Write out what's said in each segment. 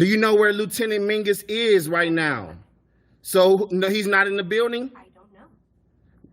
Do you know where Lieutenant Mingus is right now? So no, he's not in the building? I don't know.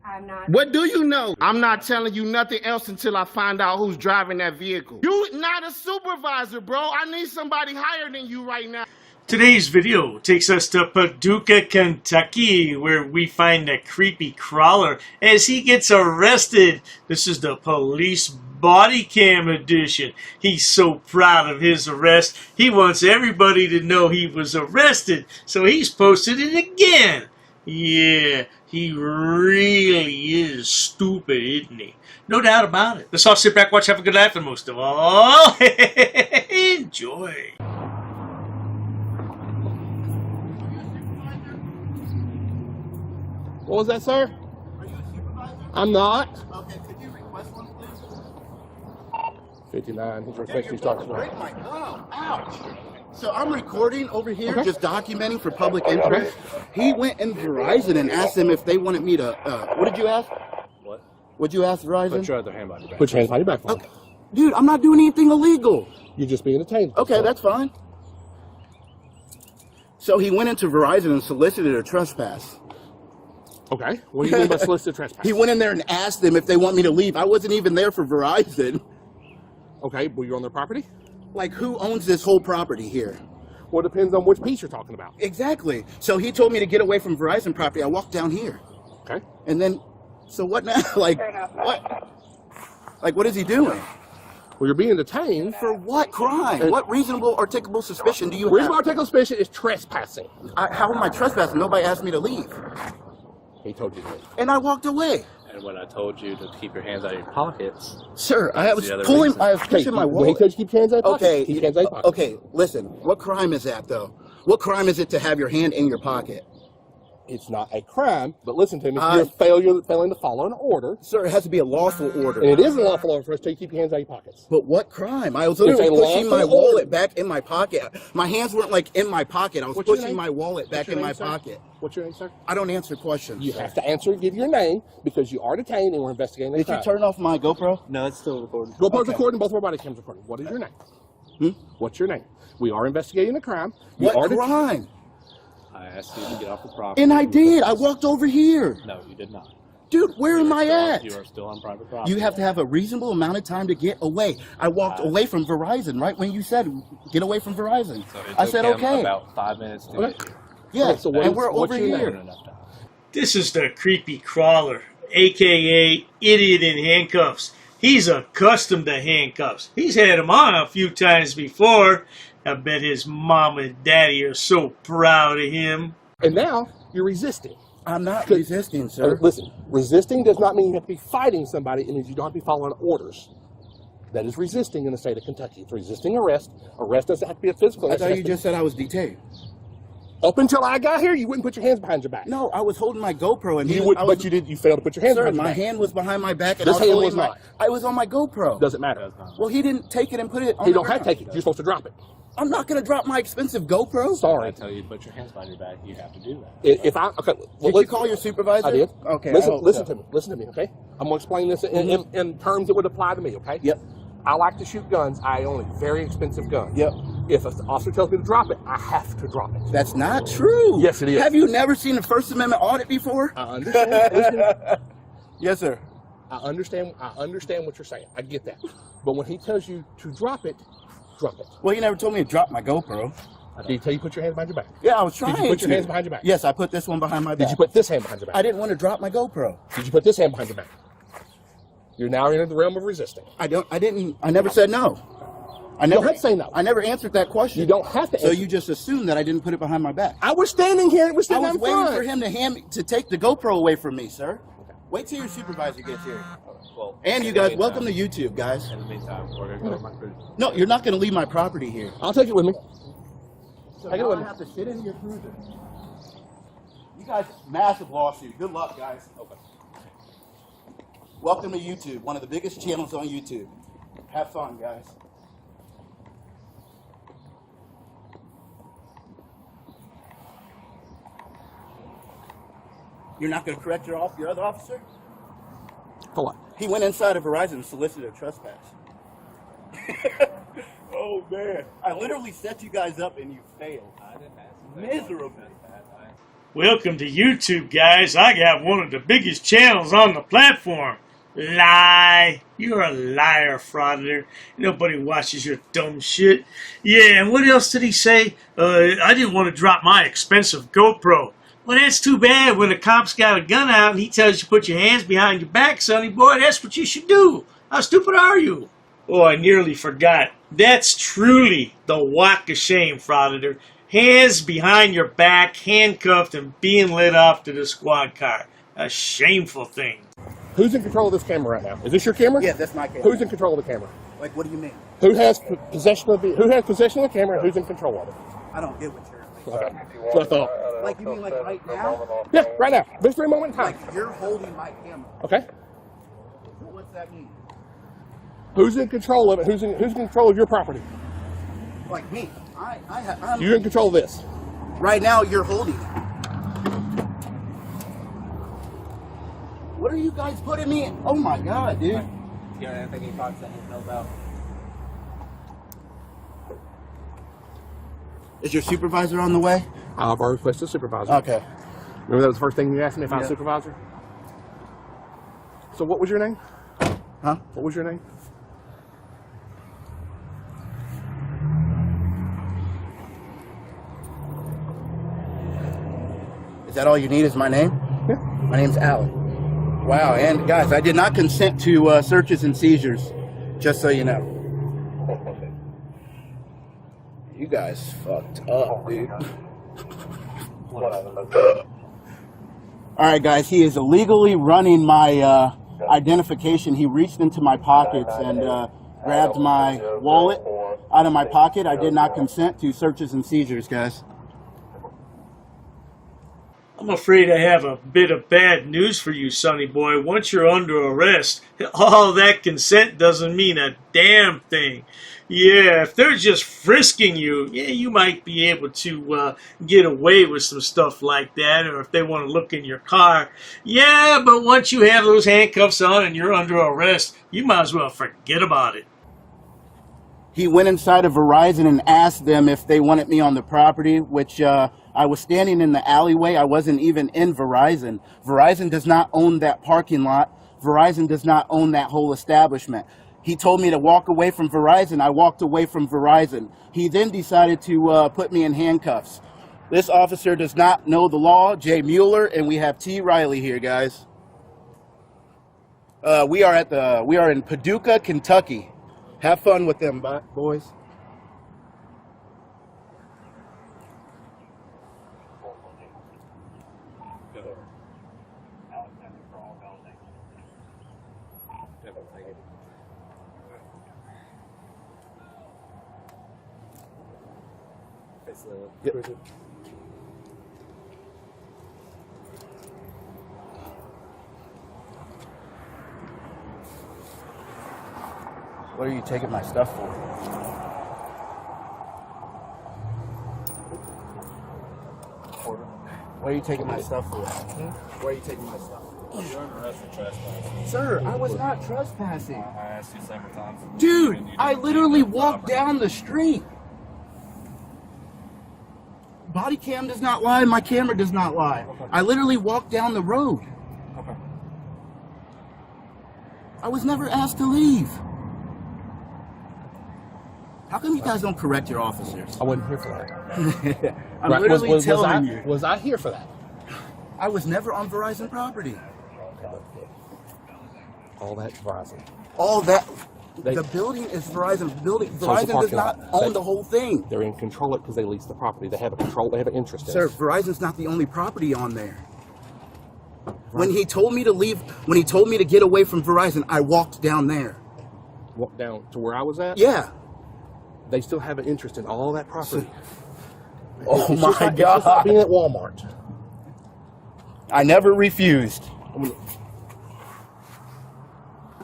I'm not. What do you know? I'm not telling you nothing else until I find out who's driving that vehicle. You not a supervisor, bro. I need somebody higher than you right now. Today's video takes us to Paducah, Kentucky, where we find a creepy crawler as he gets arrested. This is the police body cam edition. He's so proud of his arrest, he wants everybody to know he was arrested, so he's posted it again. Yeah, he really is stupid, isn't he? No doubt about it. Let's all sit back, watch, have a good laugh, and most of all, enjoy. What was that, sir? Are you a supervisor? I'm not. Okay, could you request one, please? 59. His reflection starts now. Break my ouch. So I'm recording over here, Okay. just documenting for public interest. He went in Verizon and asked them if they wanted me to, what did you ask? What? What'd you ask Verizon? Put your other hand behind your back. Put your hands behind your back. Okay. Dude, I'm not doing anything illegal. You're just being detained. Okay, that's fine. So he went into Verizon and solicited a trespass. Okay. What do you mean by solicited trespass? He went in there and asked them if they want me to leave. I wasn't even there for Verizon. Okay, well, you're on their property? Like, who owns this whole property here? Well, it depends on which piece you're talking about. Exactly. So he told me to get away from Verizon property. I walked down here. Okay. And then, so what now? Like, what? Like, what is he doing? Well, you're being detained. For what crime? What reasonable articulable suspicion do you Reasonable have? articulable suspicion is trespassing. How am I trespassing? Nobody asked me to leave. He told you to leave. And I walked away. And when I told you to keep your hands out of your pockets, Sir, I was the other pulling, reason. I was pushing my When he wallet. tells you keep your hands out of your Okay, pockets, keep your hands out of your pockets. okay, listen. What crime is that, though? What crime is it to have your hand in your pocket? It's not a crime, but listen to me. You're failing to follow an order. Sir, it has to be a lawful order. And it is a lawful order for us to keep your hands out of your pockets. But what crime? I was literally It's a pushing my lawful wallet order. back in my pocket. My hands weren't like in my pocket. I was What's your pushing name? my wallet back What's your in my name, sir? pocket. What's your name, sir? I don't answer questions. You sir. have to answer and give your name because you are detained and we're investigating the Did crime. you turn off my GoPro? no, it's still recording. GoPro's Okay. recording, both of our body cams recording. What is your name? What's your name? We are investigating the crime. You are What crime? I asked you to get off the property. And I did. I walked over here. No, you did not. Dude, where am I Still- at? You are still on private property. You have to have a reasonable amount of time to get away. I walked away from Verizon right when you said get away from Verizon. So it I took said him okay. about 5 minutes to Okay. get here. Yeah, Okay, so what and is- we're what's over your name? here. Enough time. This is the creepy crawler, aka Idiot in Handcuffs. He's accustomed to handcuffs. He's had them on a few times before. I bet his mom and daddy are so proud of him. And now you're resisting. I'm not resisting, sir. Listen, resisting does not mean you have to be fighting somebody. It means you don't have to be following orders. That is resisting in the state of Kentucky. It's resisting arrest. Arrest doesn't have to be a physical I arrest. thought you just said I was detained. Up until I got here, you wouldn't put your hands behind your back. No, I was holding my GoPro and You would, I was, but you did. You failed to put your hands Sir, behind your my back. hand was behind my back and This I was hand holding was my. not. I was on my GoPro. Doesn't matter. Well, he didn't take it and put it on You the don't have to ground. take it. You're supposed to drop it. I'm not going to drop my expensive GoPro. When I Sorry. tell you to put your hands behind your back, you have to do that. If I okay, well, Did you call your supervisor? I did. Okay. Listen, I hope listen so. to me. Listen to me. Okay. I'm gonna explain this in terms that would apply to me. Okay. Yep. I like to shoot guns. I own a very expensive gun. Yep. If an officer tells me to drop it, I have to drop it. That's not true. Yes, it is. Have you never seen a First Amendment audit before? I understand. Listen to me. Yes, sir. I understand what you're saying. I get that. But when he tells you to drop it, drop it. Well, he never told me to drop my GoPro. Did he tell you to put your hands behind your back? Yeah, I was trying Did you put your to. hands behind your back? Yes, I put this one behind my back. Did you put this hand behind your back? I didn't want to drop my GoPro. Did you put this hand behind your back? You're now in the realm of resisting. I never said no. I You never don't have to say no. I never answered that question. You don't have to So answer. you just assumed that I didn't put it behind my back. I was standing here. It was I sitting was in waiting front. for him to take the GoPro away from me, sir. Wait till your supervisor gets here. Well, And you guys, welcome to YouTube, guys. In the meantime, we're going to go to my food. No, you're not going to leave my property here. I'll take it with me. So Take it now with I me. have to sit in your cruiser. You guys, massive lawsuit. Good luck, guys. Okay. Welcome to YouTube, one of the biggest channels on YouTube. Have fun, guys. You're not going to correct your other officer? For what? He went inside of Verizon and solicited a trespass. Oh man, I literally set you guys up and you failed. I didn't ask. Miserably. Welcome to YouTube, guys. I got one of the biggest channels on the platform. Lie. You're a liar, Frauditor. Nobody watches your dumb shit. Yeah, and what else did he say? I didn't want to drop my expensive GoPro. Well, that's too bad when the cop's got a gun out and he tells you to put your hands behind your back, sonny boy. That's what you should do. How stupid are you? Oh, I nearly forgot. That's truly the walk of shame, Frauditor. Hands behind your back, handcuffed, and being led off to the squad car. A shameful thing. Who's in control of this camera right now? Is this your camera? Yeah, that's my camera. Who's in control of the camera? Like, what do you mean? Who has possession of the camera and who's in control of it? I don't get what you're Okay. That's what I thought. like. You mean like right now? Yeah, right now. This very moment in time. Like you're holding my camera. Okay. What's that mean? Who's in control of it? Who's in control of your property? Like me? I'm You're in control of this. right now. You're holding it. What are you guys putting me in? Oh my god, dude! Yeah, anything he thought that he knows about. Is your supervisor on the way? I've already requested a supervisor. Okay. Remember that was the first thing you asked me if I was Yeah. a supervisor? So what was your name? Huh? What was your name? Is that all you need? Is my name? Yeah. My name's Alan. Wow, and guys, I did not consent to searches and seizures, just so you know. You guys fucked up, dude. Alright guys, he is illegally running my identification. He reached into my pockets and grabbed my wallet out of my pocket. I did not consent to searches and seizures, guys. I'm afraid I have a bit of bad news for you, sonny boy. Once you're under arrest, all that consent doesn't mean a damn thing. Yeah, if they're just frisking you, yeah, you might be able to get away with some stuff like that, or if they want to look in your car. Yeah, but once you have those handcuffs on and you're under arrest, you might as well forget about it. He went inside of Verizon and asked them if they wanted me on the property, which I was standing in the alleyway. I wasn't even in Verizon. Verizon does not own that parking lot. Verizon does not own that whole establishment. He told me to walk away from Verizon. I walked away from Verizon. He then decided to put me in handcuffs. This officer does not know the law, Jay Mueller, and we have T. Riley here, guys. We are in Paducah, Kentucky. Have fun with them, boys. Yep. What are you taking my stuff for? What are you taking my stuff for? Where are you taking my stuff? You're under arrest for trespassing. Sir, I was not trespassing. I asked you several times. Dude, I literally walked down the street. Bodycam does not lie, my camera does not lie. I literally walked down the road. Okay. I was never asked to leave. How come you guys don't correct your officers? I wasn't here for that. I'm Right, literally telling you. Was I here for that? I was never on Verizon property. All that Verizon. All that. They- The building is Verizon. So Verizon it's a does parking not lot. own the whole thing. They're in control of it because they lease the property. They have a control. They have an interest in Sir, it. Verizon's not the only property on there. When he told me to leave, when he told me to get away from Verizon, I walked down there. Walk down to where I was at. Yeah. They still have an interest in all that property. Oh It's just my like- it's just like God. being at Walmart. I never refused.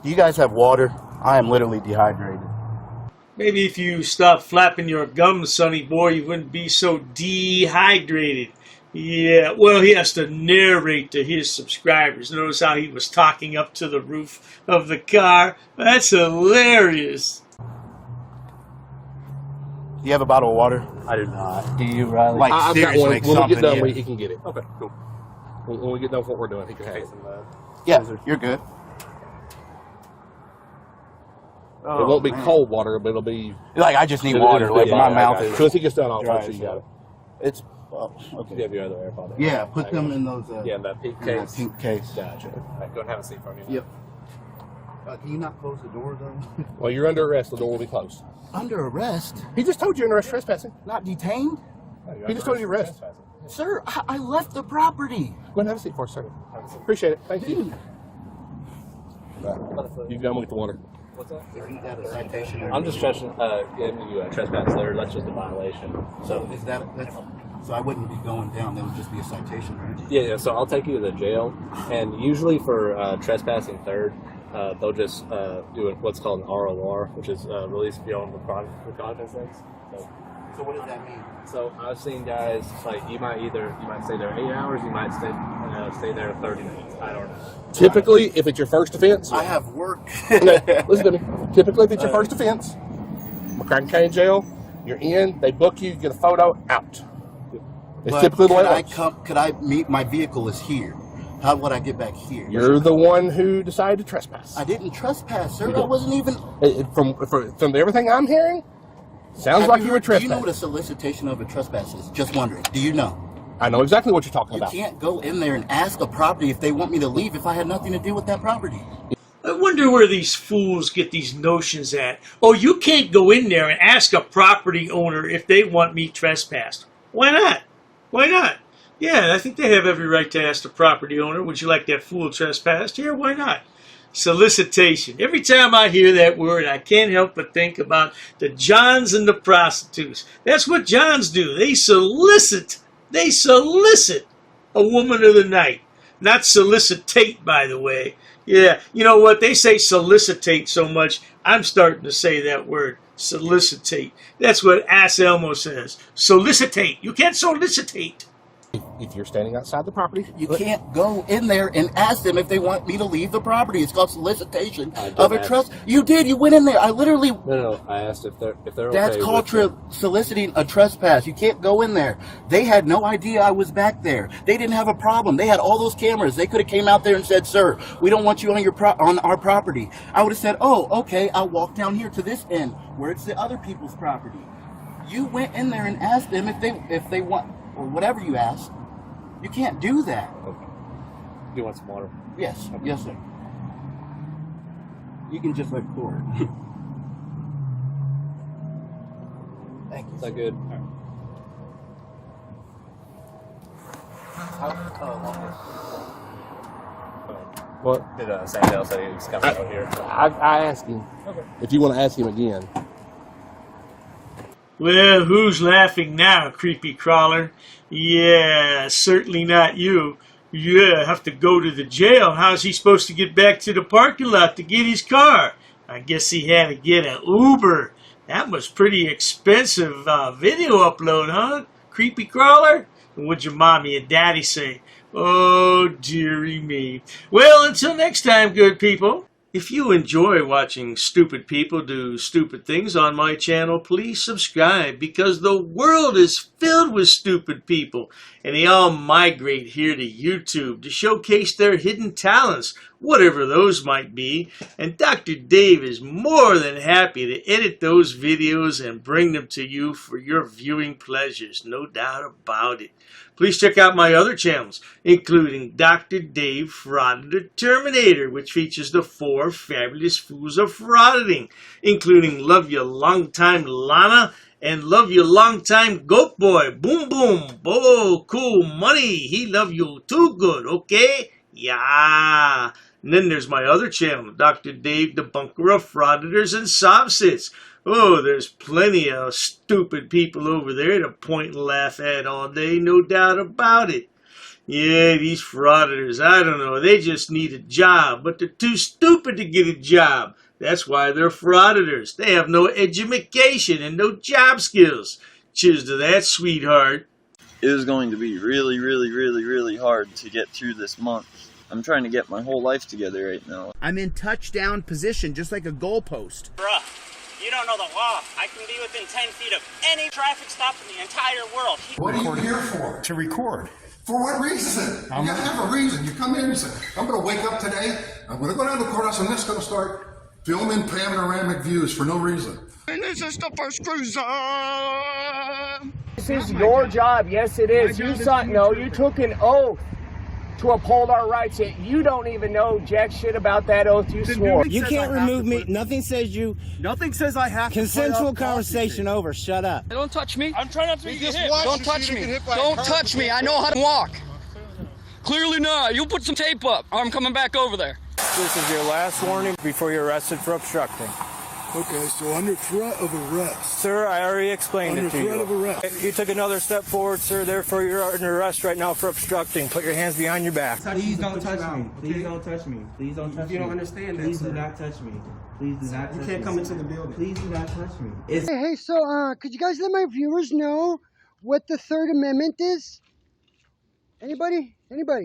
Do you guys have water? I am literally dehydrated. Maybe if you stop flapping your gums, sonny boy, you wouldn't be so dehydrated. Yeah, well, he has to narrate to his subscribers. Notice how he was talking up to the roof of the car? That's hilarious. Do you have a bottle of water? I do not. Do you, Riley? Like, I've got seriously, one. like When we something, get done, yeah. he can get it. Okay, cool. When we get done with what we're doing, he can have it. Yeah, you're good. It won't be cold water, but it'll be. Like, I just need It'll- water. it'll Like, be- my yeah, mouth I got is. it. So as he gets done, I'll Dry, make sure you got it. It's. Oh, You okay. have your other AirPod. Yeah, put them in those. Yeah, that pink in that case. pink case. Gotcha. All right, go and have a seat for me. Yep. Can you not close the door, though? Well, you're under arrest. The door will be closed. Under arrest? He just told you under arrest trespassing. Not detained? He just told you arrest. Sir, I left the property. Go ahead and have a seat for us, sir. Appreciate it. Thank you. You done with the water? What's that? Isn't that a citation? I'm just giving you a trespass letter. That's just a violation. So is that so I wouldn't be going down. That would just be a citation, right? Yeah. So I'll take you to the jail, and usually for trespassing third, they'll just do what's called an ROR, which is release beyond recognizance. So what does that mean? So I've seen guys like you might stay there 8 hours, you might stay there 30 minutes. I don't know. Typically, if it's your first offense, I have work. listen to me. Typically, if it's your first offense, McCracken County Jail, you're in. They book you, get a photo, out. It's But typically the way could it works. could I meet my vehicle is here? How would I get back here? You're the one who decided to trespass. I didn't trespass, sir. You I did. wasn't even. From everything I'm hearing, sounds Have like you were heard- Do you know trespassing. what a solicitation of a trespass is? Just wondering. Do you know? I know exactly what you're talking You about. can't go in there and ask a property if they want me to leave if I had nothing to do with that property. I wonder where these fools get these notions at. Oh, you can't go in there and ask a property owner if they want me trespassed. Why not? Why not? Yeah, I think they have every right to ask the property owner, would you like that fool trespassed? Yeah, why not? Solicitation. Every time I hear that word, I can't help but think about the Johns and the prostitutes. That's what Johns do. They solicit. They solicit a woman of the night. Not solicitate, by the way. Yeah, you know what? They say solicitate so much, I'm starting to say that word. Solicitate. That's what Ass Elmo says. Solicitate. You can't solicitate. If you're standing outside the property, You can't go in there and ask them if they want me to leave the property. It's called solicitation I did of a ask. trust. You did. You went in there. I literally. No. I asked if they're That's okay called with soliciting a trespass. You can't go in there. They had no idea I was back there. They didn't have a problem. They had all those cameras. They could have came out there and said, "Sir, we don't want you on on our property." I would have said, "Oh, okay. I'll walk down here to this end where it's the other people's property." You went in there and asked them if they want or whatever you asked. You can't do that. Okay. Do you want some water? Yes, yes, sir. You can just record. Thank you. Is that good? what? Did Sandell say he was coming out here? I asked him if you want to ask him again. Well, who's laughing now, creepy crawler? Yeah, certainly not you. Yeah, have to go to the jail. How's he supposed to get back to the parking lot to get his car? I guess he had to get an Uber. That was pretty expensive video upload, huh? Creepy crawler? What'd your mommy and daddy say? Oh, dearie me. Well, until next time, good people. If you enjoy watching stupid people do stupid things on my channel, please subscribe, because the world is filled with stupid people, and they all migrate here to YouTube to showcase their hidden talents, whatever those might be, and Dr. Dave is more than happy to edit those videos and bring them to you for your viewing pleasures, no doubt about it. Please check out my other channels, including Dr. Dave Frauditor Terminator, which features the 4 fabulous fools of frauditing, including Love You Long Time Lana and Love You Long Time Goat Boy. Boom boom. Oh, cool money. He love you too good, okay? Yeah. And then there's my other channel, Dr. Dave, Debunker of Frauditors and Sobsits. Oh, there's plenty of stupid people over there to point and laugh at all day, no doubt about it. Yeah, these frauditors, I don't know, they just need a job, but they're too stupid to get a job. That's why they're frauditors. They have no education and no job skills. Cheers to that, sweetheart. It is going to be really, really, really, really hard to get through this month. I'm trying to get my whole life together right now. I'm in touchdown position, just like a goalpost. Bruh, you don't know the law. I can be within 10 feet of any traffic stop in the entire world. What are you here for? To record. For what reason? You gotta have a reason. You come in and say, I'm gonna wake up today, I'm gonna go down to the courthouse, and I'm just gonna start filming panoramic views for no reason. And this is the first cruiser. This is your job. Yes, it is. You took an oath to uphold our rights, yet you don't even know jack shit about that oath you swore. You can't remove me. Nothing says you. Nothing says I have to. Consensual conversation over. Shut up. Don't touch me. I'm trying not to get hit. Don't touch me. Don't touch me. I know how to walk. Clearly not. You put some tape up. I'm coming back over there. This is your last warning before you're arrested for obstructing. Okay, so under threat of arrest. Sir, I already explained Under it to you. threat of arrest. You took another step forward, sir. Therefore, you're under arrest right now for obstructing. Put your hands behind your back. Please don't touch me. Please don't touch me. Please don't touch me. You don't understand that, Please sir. do not touch me. Please do not touch me. You can't come into the building. Please do not touch me. Hey, so could you guys let my viewers know what the Third Amendment is? Anybody?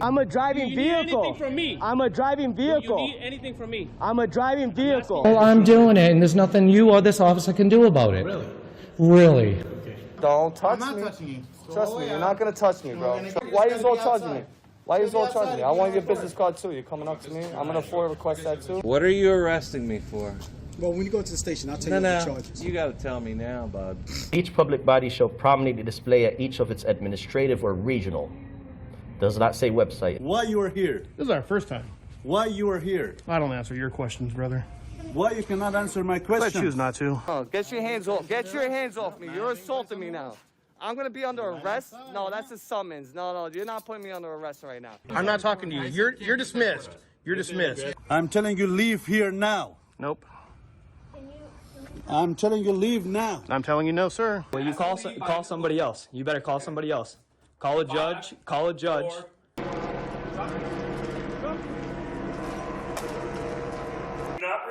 I'm a driving vehicle. Anything from me? I'm a driving vehicle. You need anything from me? I'm a driving vehicle. Well, I'm doing it, and there's nothing you or this officer can do about it. Really? Don't touch me. I'm not touching you. Trust me, you're not gonna touch me, bro. Why are you all charging me? Why are you all charging me? I want your business card too. You're coming up to me. I'm gonna FOIA request that too. What are you arresting me for? Well, when you go to the station, I'll tell you what the charges. You gotta tell me now, bud. Each public body shall prominently display at each of its administrative or regional. Does not say website. Why you are here? This is our first time. Why you are here? I don't answer your questions, brother. Why you cannot answer my question? I choose not to. Get your hands off. Get your hands off me. You're assaulting me now. I'm gonna be under arrest? No, that's a summons. No, you're not putting me under arrest right now. I'm not talking to you. You're dismissed. You're dismissed. I'm telling you, leave here now. Nope. I'm telling you, leave now. I'm telling you no, sir. Well, you call somebody else. You better call somebody else. Call a judge. Call a judge. Do not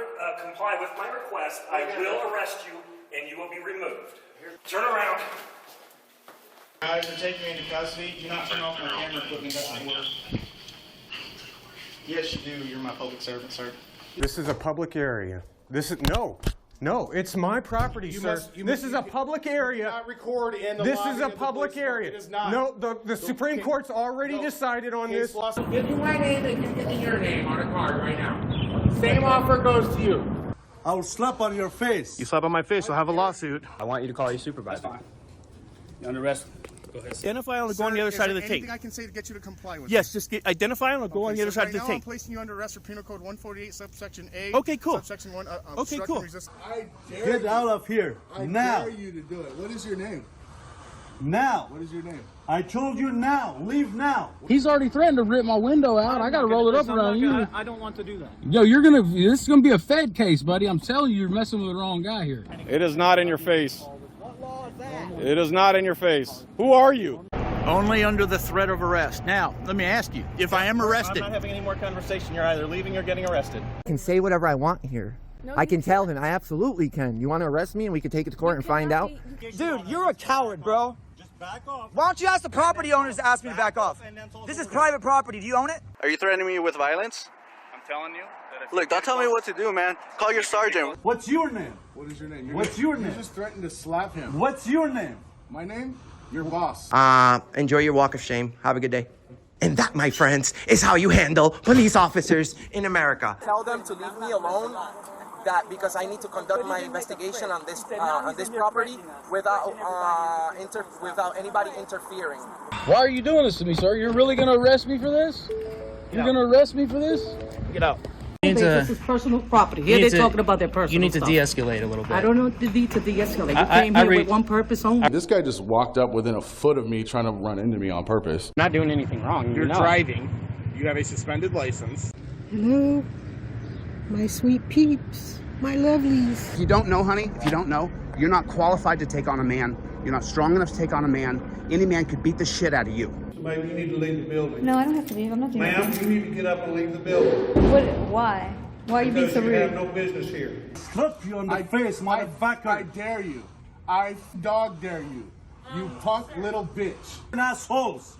comply with my request. I will arrest you, and you will be removed. Turn around. Guys are taking me into custody. Do not turn off my camera equipment. Doesn't work. Yes, you do. You're my public servant, sir. This is a public area. No, it's my property, sir. This is a public area. Not record in the This lobby is a of the public police area. department. It is not. No, the Supreme Court's already decided on this. Give me my name and you give me your name on a card right now. Same offer goes to you. I will slap on your face. You slap on my face, you'll have a lawsuit. I want you to call your supervisor. You're under arrest. Go ahead. Identify and go on the other side of the tape. Anything I can say to get you to comply with? Yes, just identify and go on the other side of the Now I'm tape. placing you under arrest for Penal Code 148, subsection A. Okay, cool. Subsection 1. Okay, cool. Get out of here now. dare you to do it. What is your name? Now. What is your name? I told you now. Leave now. He's already threatened to rip my window out. I gotta roll it up around you. I don't want to do that. Yo, this is gonna be a Fed case, buddy. I'm telling you, you're messing with the wrong guy here. It is not in your face. It is not in your face. Who are you? Only under the threat of arrest. Now, let me ask you, if I am arrested... I'm not having any more conversation. You're either leaving or getting arrested. I can say whatever I want here. I can tell him. I absolutely can. You want to arrest me and we can take it to court and find out? Dude, you're a coward, bro. Just back off. Why don't you ask the property owners to ask me to back off? This is private property. Do you own it? Are you threatening me with violence? I'm telling you. Look, don't tell me what to do, man. Call your sergeant. What's your name? What is your name? What's your name? You just threatened to slap him. What's your name? My name? Your boss. Enjoy your walk of shame. Have a good day. And that, my friends, is how you handle police officers in America. Tell them to leave me alone. That because I need to conduct my investigation on this property without anybody interfering. Why are you doing this to me, sir? You're really gonna arrest me for this? You're gonna arrest me for this? Get out. This is personal property. Here they're talking about their personal You need to stuff. de-escalate a little bit. I don't know the need to de-escalate. You came here with one purpose only. This guy just walked up within a foot of me trying to run into me on purpose. Not doing anything wrong. You're driving. You have a suspended license. Hello, my sweet peeps, my lovelies. If you don't know, honey, if you don't know, you're not qualified to take on a man. You're not strong enough to take on a man. Any man could beat the shit out of you. Ma'am, you need to leave the building. No, I don't have to leave. I'm not doing Ma'am, you need to get up and leave the building. Why? Why are you being so rude? You have no business here. Slap you on the face, motherfucker. I dare you. I dog dare you. You punk little bitch. Assholes.